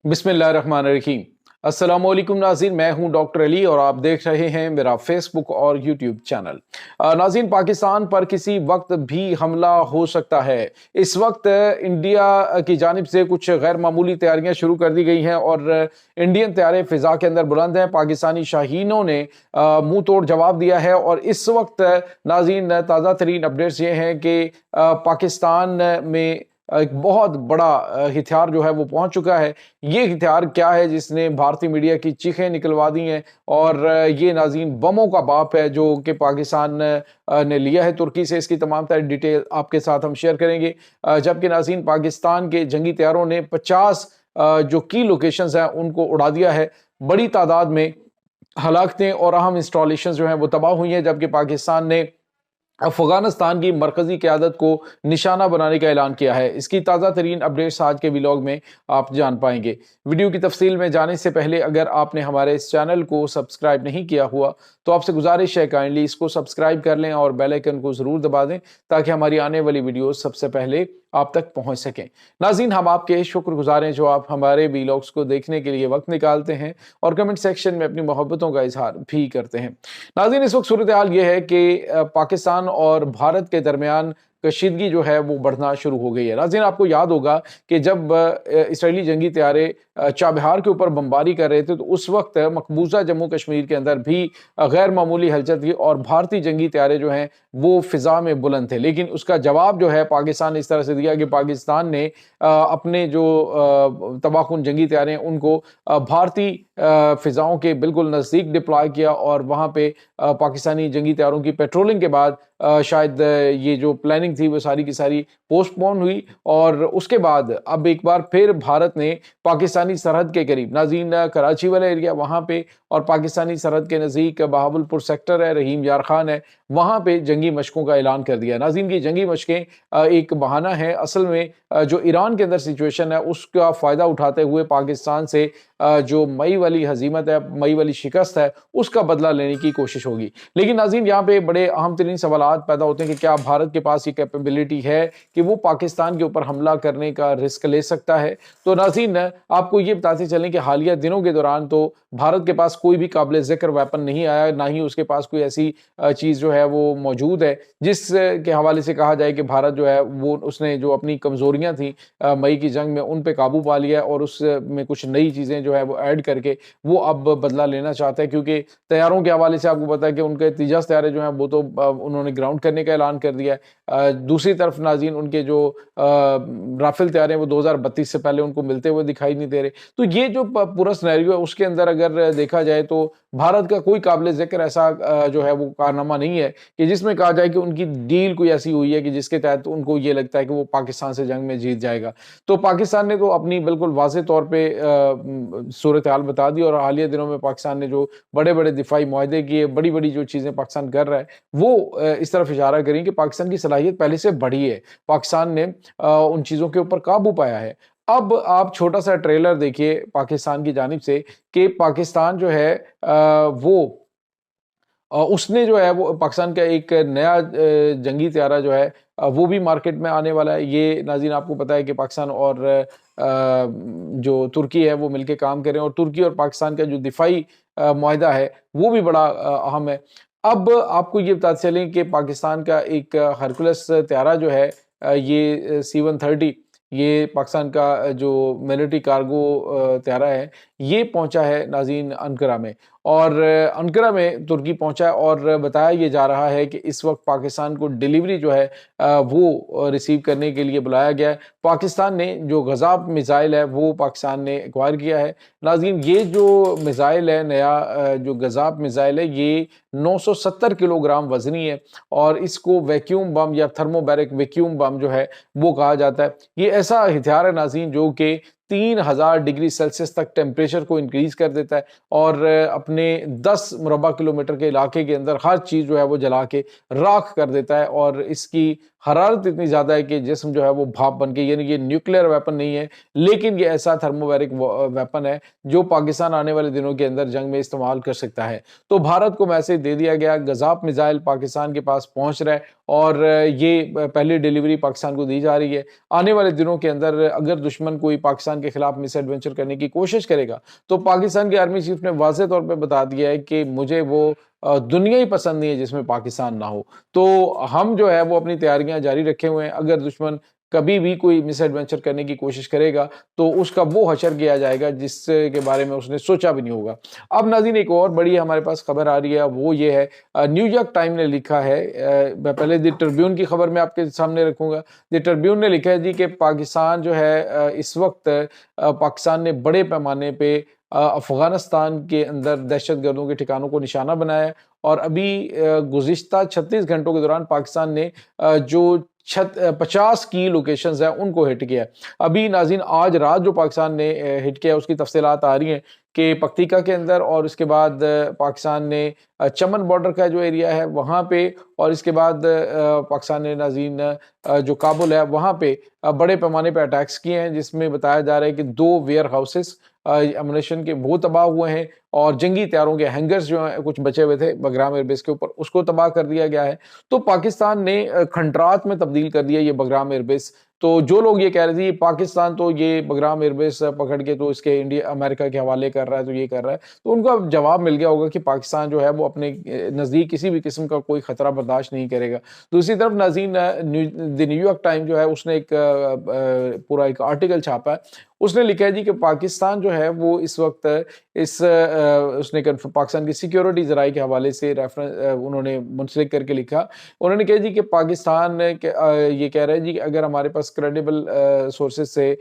बिस्मिल्लाहिर्रहमानिर्रहीम। अस्सलाम वालेकुम नाज़रीन, मैं हूं डॉक्टर अली और आप देख रहे हैं मेरा फेसबुक और यूट्यूब चैनल। नाज़रीन, पाकिस्तान पर किसी वक्त भी हमला हो सकता है। इस वक्त इंडिया की जानिब से कुछ गैर मामूली तैयारियां शुरू कर दी गई हैं और इंडियन तैयारे फ़िज़ा के अंदर बुलंद हैं। पाकिस्तानी शाहीनों ने मुंह तोड़ जवाब दिया है और इस वक्त नाज़रीन ताज़ा तरीन अपडेट्स ये हैं कि पाकिस्तान में एक बहुत बड़ा हथियार जो है वो पहुंच चुका है। ये हथियार क्या है जिसने भारतीय मीडिया की चीखें निकलवा दी हैं, और ये नाज़रीन बमों का बाप है जो कि पाकिस्तान ने लिया है तुर्की से। इसकी तमाम तरह डिटेल आपके साथ हम शेयर करेंगे। जबकि नाज़रीन पाकिस्तान के जंगी तैयारों ने 50 जो की लोकेशंस हैं उनको उड़ा दिया है। बड़ी तादाद में हलाकतें और अहम इंस्टॉलेशन जो हैं वो तबाह हुई हैं, जबकि पाकिस्तान ने अफगानिस्तान की मरकजी क़यादत को निशाना बनाने का ऐलान किया है। इसकी ताज़ा तरीन अपडेट्स आज के व्लॉग में आप जान पाएंगे। वीडियो की तफसील में जाने से पहले अगर आपने हमारे इस चैनल को सब्सक्राइब नहीं किया हुआ तो आपसे गुजारिश है काइंडली इसको सब्सक्राइब कर लें और बेल आइकन को ज़रूर दबा दें ताकि हमारी आने वाली वीडियो सबसे पहले आप तक पहुंच सकें। नाज़रीन, हम आपके शुक्रगुजार हैं जो आप हमारे व्लॉग्स को देखने के लिए वक्त निकालते हैं और कमेंट सेक्शन में अपनी मोहब्बतों का इजहार भी करते हैं। नाज़रीन, इस वक्त सूरत हाल ये है कि पाकिस्तान और भारत के दरमियान कशीदगी जो है वो बढ़ना शुरू हो गई है। नाज़रीन, आपको याद होगा कि जब इसराइली जंगी तैयारे चाबहार के ऊपर बमबारी कर रहे थे तो उस वक्त मकबूजा जम्मू कश्मीर के अंदर भी गैर मामूली हलचल थी और भारतीय जंगी तैयारे जो हैं वो फिजा में बुलंद थे। लेकिन उसका जवाब जो है पाकिस्तान ने इस तरह से दिया कि पाकिस्तान ने अपने जो तबाहकुन जंगी तैयारे हैं उनको भारतीय फिजाओं के बिल्कुल नज़दीक डिप्लॉय किया और वहाँ पे पाकिस्तानी जंगी तैयारों की पेट्रोलिंग के बाद शायद ये जो प्लानिंग थी वो सारी की सारी पोस्टपोन हुई। और उसके बाद अब एक बार फिर भारत ने पाकिस्तानी सरहद के करीब, नाज़रीन कराची वाला एरिया वहाँ पे और पाकिस्तानी सरहद के नज़दीक बहावलपुर सेक्टर है, रहीम यार खान है, वहाँ पे जंगी मशकों का ऐलान कर दिया। नाज़रीन, की जंगी मशकें एक बहाना है। असल में जो ईरान के अंदर सिचुएशन है उसका फ़ायदा उठाते हुए पाकिस्तान से जो मई वाली हजीमत है, मई वाली शिकस्त है, उसका बदला लेने की कोशिश होगी। लेकिन नाज़रीन, यहाँ पे बड़े अहम तरीन सवालात पैदा होते हैं कि क्या भारत के पास ये कैपेबिलिटी है कि वो पाकिस्तान के ऊपर हमला करने का रिस्क ले सकता है। तो नाज़रीन, आपको ये बताते चलें कि हालिया दिनों के दौरान तो भारत के पास कोई भी काबिल ज़िक्र वेपन नहीं आया, ना ही उसके पास कोई ऐसी चीज़ जो है वो मौजूद है जिस के हवाले से कहा जाए कि भारत जो है वो उसने जो अपनी कमज़ोरियाँ थी मई की जंग में उन पे काबू पा लिया और उसमें कुछ नई चीज़ें जो है वो ऐड करके वो अब बदला लेना चाहता है। क्योंकि तैयारों के हवाले से आपको पता है कि उनके तेजस तैयारे जो हैं वो तो उन्होंने ग्राउंड करने का ऐलान कर दिया है। दूसरी तरफ नाज़रीन उनके जो राफेल तैयारे हैं वो 2032 से पहले उनको मिलते हुए दिखाई नहीं दे रहे। तो ये जो पूरा सिनेरियो है उसके अंदर अगर देखा जाए तो भारत का कोई काबिल ज़िक्र ऐसा जो है वो कारनामा नहीं है कि जिसमें कहा जाए कि उनकी डील कोई ऐसी हुई है कि जिसके तहत उनको ये लगता है कि वो पाकिस्तान से जंग में जीत जाएगा। तो पाकिस्तान ने तो अपनी बिल्कुल वाज़ेह तौर पे सूरत हाल बता दी और हालिया दिनों में पाकिस्तान ने जो बड़े-बड़े दिफाई मुआहदे किए, बड़ी-बड़ी जो चीज़ें पाकिस्तान कर रहा है वो इस तरफ इशारा करें कि पाकिस्तान की सलाहियत पहले से बढ़ी है। पाकिस्तान ने उन चीज़ों के ऊपर काबू पाया है। अब आप छोटा सा ट्रेलर देखिए पाकिस्तान की जानिब से कि पाकिस्तान जो है वो उसने जो है वो पाकिस्तान का एक नया जंगी तैयारा जो है वो भी मार्केट में आने वाला है। ये नाज़रीन आपको पता है कि पाकिस्तान और जो तुर्की है वो मिलके काम कर रहे हैं और तुर्की और पाकिस्तान का जो दिफाई मुआहिदा है वो भी बड़ा अहम है। अब आपको ये बताते चलें कि पाकिस्तान का एक हरकुलस तैयारा जो है ये C-130, ये पाकिस्तान का जो मिलिट्री कार्गो तैयारा है ये पहुंचा है नाज़रीन अंकारा में। और अंकारा में तुर्की पहुंचा है और बताया ये जा रहा है कि इस वक्त पाकिस्तान को डिलीवरी जो है वो रिसीव करने के लिए बुलाया गया है। पाकिस्तान ने जो गज़ाब मिसाइल है वो पाकिस्तान ने एक्वायर किया है। नाज़रीन, ये जो मिसाइल है नया जो गज़ाब मिसाइल है ये 970 किलोग्राम वजनी है और इसको वैक्यूम बम या थर्मोबैरिक वैक्यूम बम जो है वो कहा जाता है। ये ऐसा हथियार है नाज़रीन जो कि 3000 डिग्री सेल्सियस तक टेम्परेचर को इंक्रीज कर देता है और अपने 10 मुरबा किलोमीटर के इलाके के अंदर हर चीज़ जो है वो जला के राख कर देता है। और इसकी حرارت اتنی زیادہ ہے کہ جسم جو ہے وہ بھاپ بن کے، یعنی یہ نیوکلیئر ویپن نہیں ہے لیکن یہ ایسا تھرموویرک ویپن ہے جو پاکستان آنے والے دنوں کے اندر جنگ میں استعمال کر سکتا ہے۔ تو بھارت کو میسج دے دیا گیا، گزاپ میزائل پاکستان کے پاس پہنچ رہا ہے اور یہ پہلی ڈیلیوری پاکستان کو دی جا رہی ہے۔ آنے والے دنوں کے اندر اگر دشمن کوئی پاکستان کے خلاف مس ایڈونچر کرنے کی کوشش کرے گا تو پاکستان کے آرمی چیف نے واضح طور پہ بتا دیا ہے کہ مجھے وہ دنیا ہی پسند نہیں ہے جس میں پاکستان نہ ہو۔ تو ہم جو ہے وہ اپنی تیاریاں جاری رکھے ہوئے ہیں، اگر دشمن کبھی بھی کوئی مس ایڈونچر کرنے کی کوشش کرے گا تو اس کا وہ حشر کیا جائے گا جس کے بارے میں اس نے سوچا بھی نہیں ہوگا۔ اب ناظرین ایک اور بڑی ہمارے پاس خبر آ رہی ہے، وہ یہ ہے نیو یارک ٹائم نے لکھا ہے، میں پہلے دی ٹربیون کی خبر میں آپ کے سامنے رکھوں گا۔ دی ٹربیون نے لکھا ہے جی کہ پاکستان جو ہے اس وقت پاکستان نے بڑے پیمانے پہ افغانستان کے اندر دہشت گردوں کے ٹھکانوں کو نشانہ بنایا ہے اور ابھی گزشتہ 36 گھنٹوں کے دوران پاکستان نے جو 50 کی لوکیشنز ہیں ان کو ہٹ کیا ہے۔ ابھی ناظرین آج رات جو پاکستان نے ہٹ کیا ہے اس کی تفصیلات آ رہی ہیں کہ پکتیکا کے اندر، اور اس کے بعد پاکستان نے چمن بارڈر کا جو ایریا ہے وہاں پہ، اور اس کے بعد پاکستان نے ناظرین جو کابل ہے وہاں پہ بڑے پیمانے پہ اٹیکس کیے ہیں، جس میں بتایا جا رہا ہے کہ 2 ویئر ہاؤسز امونیشن کے وہ تباہ ہوئے ہیں اور جنگی طیاروں کے ہینگرز جو ہیں کچھ بچے ہوئے تھے بگرام ایئر بیس کے اوپر، اس کو تباہ کر دیا گیا ہے۔ تو پاکستان نے کھنڈرات میں تبدیل کر دیا یہ بگرام ایئر بیس۔ تو جو لوگ یہ کہہ رہے تھے پاکستان تو یہ بگرام ایئر بیس پکڑ کے تو اس کے انڈیا امریکہ کے حوالے کر رہا ہے، تو یہ کر رہا ہے، تو ان کو اب جواب مل گیا ہوگا کہ پاکستان جو ہے وہ اپنے نزدیک کسی بھی قسم کا کوئی خطرہ برداشت نہیں کرے گا۔ دوسری طرف ناظرین دی نیو یارک ٹائم جو ہے اس نے ایک پورا ایک آرٹیکل چھاپا ہے، اس نے لکھا ہے جی کہ پاکستان جو ہے وہ اس وقت اس نے پاکستان کی سیکیورٹی ذرائع کے حوالے سے انہوں نے منسلک کر کے لکھا، انہوں نے کہا جی کہ پاکستان یہ کہہ رہا ہے جی کہ اگر ہمارے پاس کریڈیبل سورسز سے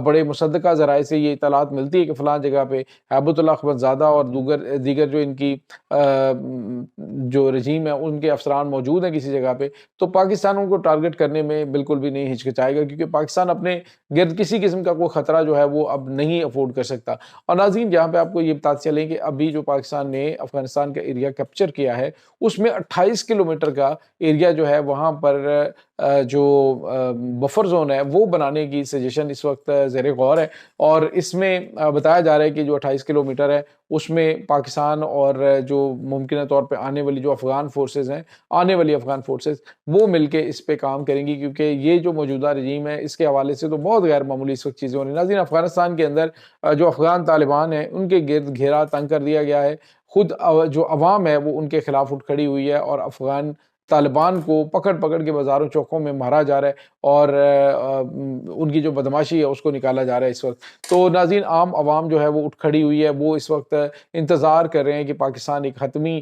بڑے مصدقہ ذرائع سے یہ اطلاعات ملتی ہے کہ فلاں جگہ پہ ہیبت اللہ اخوندزادہ اور دیگر جو ان کی جو رجیم ہے ان کے افسران موجود ہیں کسی جگہ پہ، تو پاکستان ان کو ٹارگٹ کرنے میں بالکل بھی نہیں ہچکچائے گا، کیونکہ پاکستان اپنے گرد کسی قسم کا کوئی خطرہ جو ہے وہ اب نہیں افورڈ کر سکتا۔ اور ناظرین جہاں پہ آپ کو یہ بتاتے چلیں کہ ابھی جو پاکستان نے افغانستان کا ایریا کیپچر کیا ہے اس میں 28 کلومیٹر کا ایریا جو ہے وہاں پر جو بفر زون ہے وہ بنانے کی سجیشن اس وقت زیر غور ہے، اور اس میں بتایا جا رہا ہے کہ جو 28 کلومیٹر ہے اس میں پاکستان اور جو ممکنہ طور پہ آنے والی جو افغان فورسز ہیں، آنے والی افغان فورسز وہ مل کے اس پہ کام کریں گی، کیونکہ یہ جو موجودہ رجیم ہے اس کے حوالے سے تو بہت غیر معمولی اس وقت چیزیں ہو رہی ہیں۔ ناظرین افغانستان کے اندر جو افغان طالبان ہیں ان کے گرد گھیرا تنگ کر دیا گیا ہے، خود جو عوام ہے وہ ان کے خلاف اٹھ کھڑی ہوئی ہے اور افغان طالبان کو پکڑ پکڑ کے بازاروں چوکوں میں مارا جا رہا ہے اور ان کی جو بدماشی ہے اس کو نکالا جا رہا ہے اس وقت۔ تو ناظرین عام عوام جو ہے وہ اٹھ کھڑی ہوئی ہے، وہ اس وقت انتظار کر رہے ہیں کہ پاکستان ایک حتمی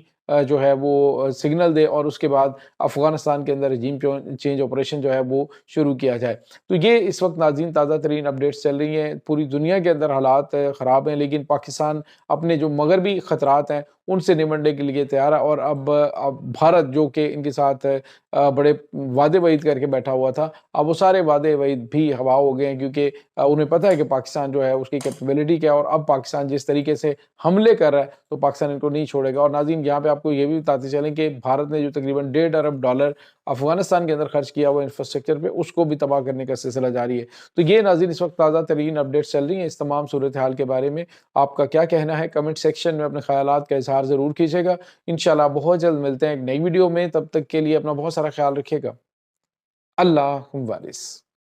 جو ہے وہ سگنل دے اور اس کے بعد افغانستان کے اندر رجیم چینج آپریشن جو ہے وہ شروع کیا جائے۔ تو یہ اس وقت ناظرین تازہ ترین اپڈیٹس چل رہی ہیں، پوری دنیا کے اندر حالات خراب ہیں، لیکن پاکستان اپنے جو مغربی خطرات ہیں ان سے نمٹنے کے لیے تیار ہے، اور اب بھارت جو کہ ان کے ساتھ بڑے وعدے وعید کر کے بیٹھا ہوا تھا، اب وہ سارے وعدے وعید بھی ہوا ہو گئے ہیں، کیونکہ انہیں پتہ ہے کہ پاکستان جو ہے اس کی کیپیبلٹی کیا ہے، اور اب پاکستان جس طریقے سے حملے کر رہا ہے تو پاکستان ان کو نہیں چھوڑے گا۔ اور ناظرین یہاں پہ آپ کو یہ بھی بتاتے چلیں کہ بھارت نے جو تقریباً $1.5 ارب افغانستان کے اندر خرچ کیا ہوا انفراسٹرکچر پہ، اس کو بھی تباہ کرنے کا سلسلہ جاری ہے۔ تو یہ ناظرین اس وقت تازہ ترین اپڈیٹس چل رہی ہیں اس تمام صورتحال کے بارے میں۔ آپ کا کیا کہنا ہے کمنٹ سیکشن میں اپنے خیالات کا اظہار ضرور کیجیے گا۔ انشاءاللہ بہت جلد ملتے ہیں ایک نئی ویڈیو میں، تب تک کے لیے اپنا بہت سارا خیال رکھیے گا۔ اللہ حافظ۔